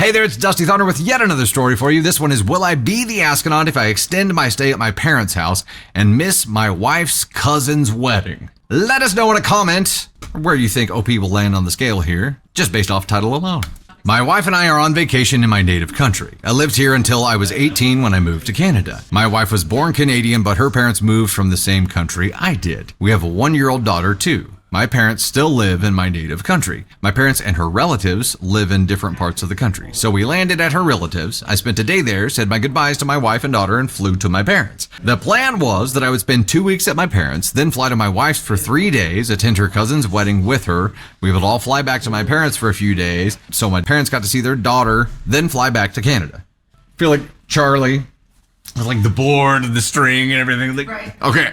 Hey there, it's Dusty Thunder with yet another story for you. This one is, will I be the astronaut if I extend my stay at my parents' house and miss my wife's cousin's wedding? Let us know in a comment where you think OP will land on the scale here, just based off title alone. My wife and I are on vacation in my native country. I lived here until I was 18 when I moved to Canada. My wife was born Canadian, but her parents moved from the same country I did. We have a 1-year-old daughter too. My parents still live in my native country. My parents and her relatives live in different parts of the country. So we landed at her relatives. I spent a day there, said my goodbyes to my wife and daughter, and flew to my parents. The plan was that I would spend 2 weeks at my parents', then fly to my wife's for 3 days, attend her cousin's wedding with her. We would all fly back to my parents for a few days, so my parents got to see their daughter, then fly back to Canada. I feel like Charlie, with like the board and the string and everything. Like, right. Okay.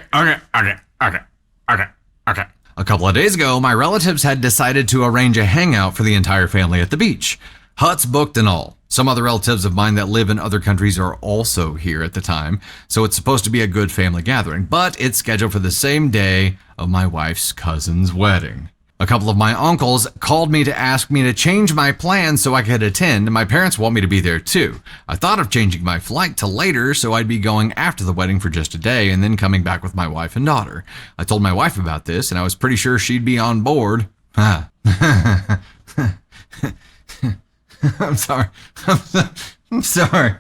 A couple of days ago, my relatives had decided to arrange a hangout for the entire family at the beach. Huts booked and all. Some other relatives of mine that live in other countries are also here at the time, so it's supposed to be a good family gathering, but it's scheduled for the same day of my wife's cousin's wedding. A couple of my uncles called me to ask me to change my plans so I could attend, and my parents want me to be there too. I thought of changing my flight to later so I'd be going after the wedding for just a day and then coming back with my wife and daughter. I told my wife about this, and I was pretty sure she'd be on board. I'm sorry. I'm sorry.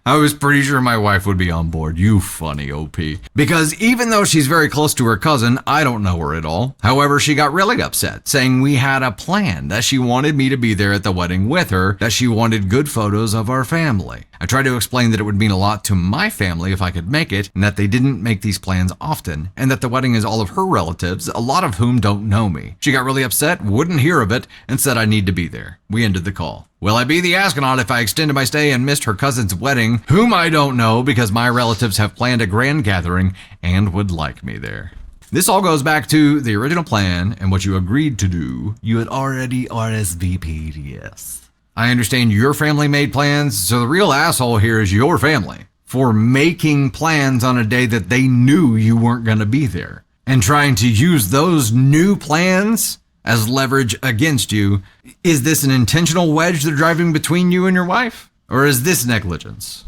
I was pretty sure my wife would be on board. You funny OP. Because even though she's very close to her cousin, I don't know her at all. However, she got really upset, saying we had a plan, that she wanted me to be there at the wedding with her, that she wanted good photos of our family. I tried to explain that it would mean a lot to my family if I could make it, and that they didn't make these plans often, and that the wedding is all of her relatives, a lot of whom don't know me. She got really upset, wouldn't hear of it, and said I need to be there. We ended the call. Will I be the astronaut if I extended my stay and missed her cousin's wedding, whom I don't know because my relatives have planned a grand gathering and would like me there? This all goes back to the original plan and what you agreed to do. You had already RSVP'd, yes. I understand your family made plans, so the real asshole here is your family for making plans on a day that they knew you weren't going to be there and trying to use those new plans as leverage against you. Is this an intentional wedge they're driving between you and your wife? Or is this negligence?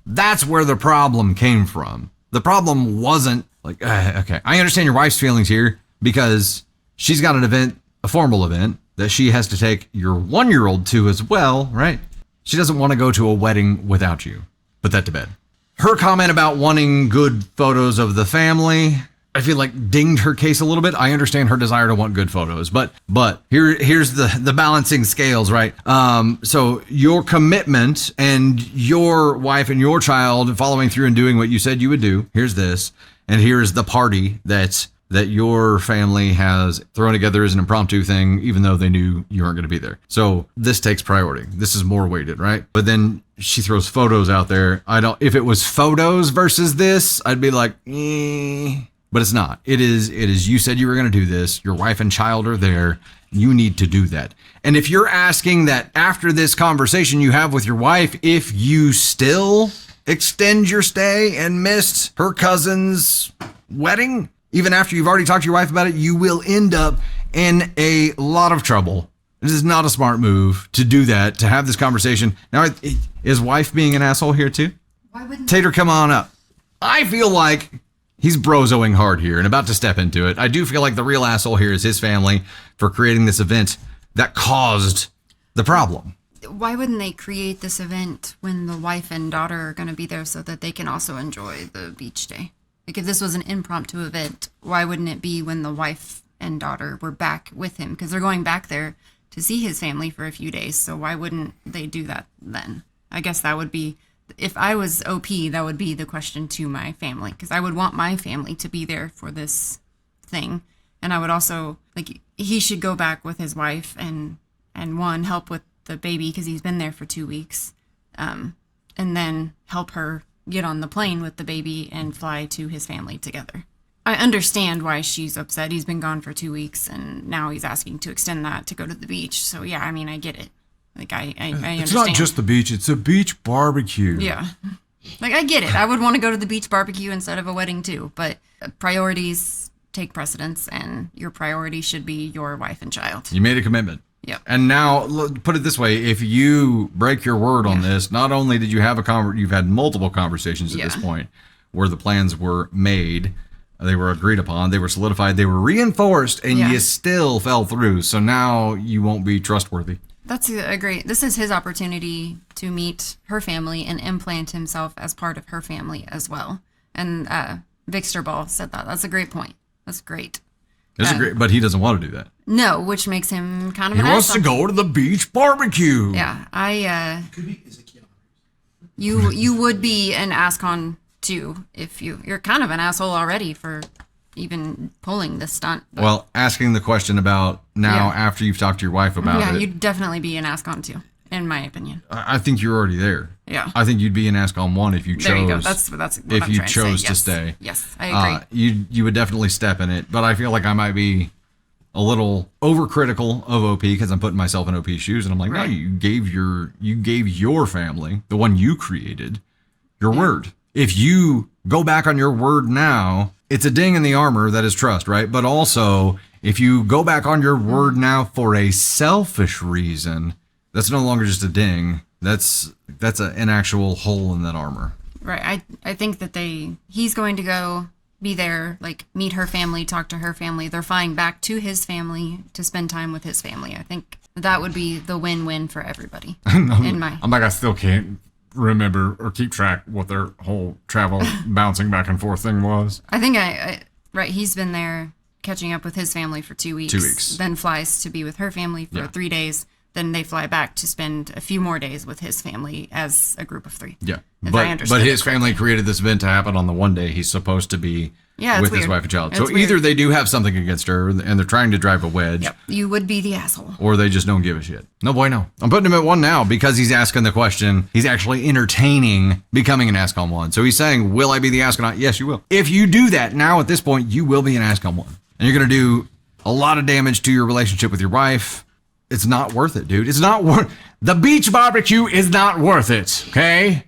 That's where the problem came from. The problem wasn't like, okay, I understand your wife's feelings here because she's got an event, a formal event, that she has to take your 1-year-old to as well, right? She doesn't want to go to a wedding without you. Put that to bed. Her comment about wanting good photos of the family, I feel like dinged her case a little bit. I understand her desire to want good photos, but here's the balancing scales, right? So your commitment and your wife and your child following through and doing what you said you would do. Here's this, and here's the party that your family has thrown together as an impromptu thing, even though they knew you weren't going to be there. So this takes priority. This is more weighted, right? But then she throws photos out there. If it was photos versus this, I'd be like, But it's not. It is, you said you were going to do this. Your wife and child are there. You need to do that. And if you're asking that after this conversation you have with your wife, if you still extend your stay and missed her cousin's wedding, even after you've already talked to your wife about it, you will end up in a lot of trouble. This is not a smart move to do that, to have this conversation. Now, is wife being an asshole here too? Why wouldn't Tater, come on up. I feel like he's brozoing hard here and about to step into it. I do feel like the real asshole here is his family for creating this event that caused the problem. Why wouldn't they create this event when the wife and daughter are going to be there so that they can also enjoy the beach day? Like, if this was an impromptu event, why wouldn't it be when the wife and daughter were back with him? Because they're going back there to see his family for a few days. So why wouldn't they do that then? I guess that would be, if I was OP, that would be the question to my family. Because I would want my family to be there for this thing. And I would also, like, he should go back with his wife and one, help with the baby because he's been there for 2 weeks. And then help her get on the plane with the baby and fly to his family together. I understand why she's upset. He's been gone for 2 weeks and now he's asking to extend that to go to the beach. So yeah, I mean, I get it. Like, I understand. It's not just the beach, it's a beach barbecue. Yeah. Like, I get it. I would want to go to the beach barbecue instead of a wedding too, but priorities take precedence and your priority should be your wife and child. You made a commitment. Yep. And now, put it this way: if you break your word on this, not only did you have you've had multiple conversations at this point where the plans were made, they were agreed upon, they were solidified, they were reinforced, and you still fell through. So now you won't be trustworthy. That's a great. This is his opportunity to meet her family and implant himself as part of her family as well. And Victor Ball said that. That's a great point. That's great. It's great, but he doesn't want to do that. No, which makes him kind of He an wants to asshole. go to the beach barbecue. Yeah, you would be an asscon too if you're kind of an asshole already for even pulling this stunt. But Well, asking the question about now after you've talked to your wife about it, you'd definitely be an ascon too, in my opinion. I think you're already there. Yeah. I think you'd be an AskOn 1 if you chose. There you go. That's what if I'm you trying chose to say. to stay. Yes, I agree. You would definitely step in it, but I feel like I might be a little overcritical of OP because I'm putting myself in OP's shoes, and I'm like, no, you gave your family, the one you created, your word. If you go back on your word now, it's a ding in the armor that is trust, right? But also, if you go back on your word now for a selfish reason, that's no longer just a ding. That's an actual hole in that armor. Right. I think that he's going to go be there, like meet her family, talk to her family. They're flying back to his family to spend time with his family. I think that would be the win-win for everybody. I'm like, I still can't remember or keep track what their whole travel bouncing back and forth thing was. I think right, he's been there catching up with his family for 2 weeks. 2 weeks. Then flies to be with her family for 3 days. Then they fly back to spend a few more days with his family as a group of 3. Yeah. If I But understood his it correctly. family created this event to happen on the one day he's supposed to be Yeah, it's with his weird. wife and child. It's So either weird. they do have something against her and they're trying to drive a wedge, Yep. You would be the asshole. or they just don't give a shit. No bueno. I'm putting him at 1 now because he's asking the question. He's actually entertaining becoming an AskOn 1. So he's saying, will I be the Astronaut? Yes, you will. If you do that now at this point, you will be an AskOn 1. And you're going to do a lot of damage to your relationship with your wife. It's not worth it, dude. It's not worth. The beach barbecue is not worth it, okay?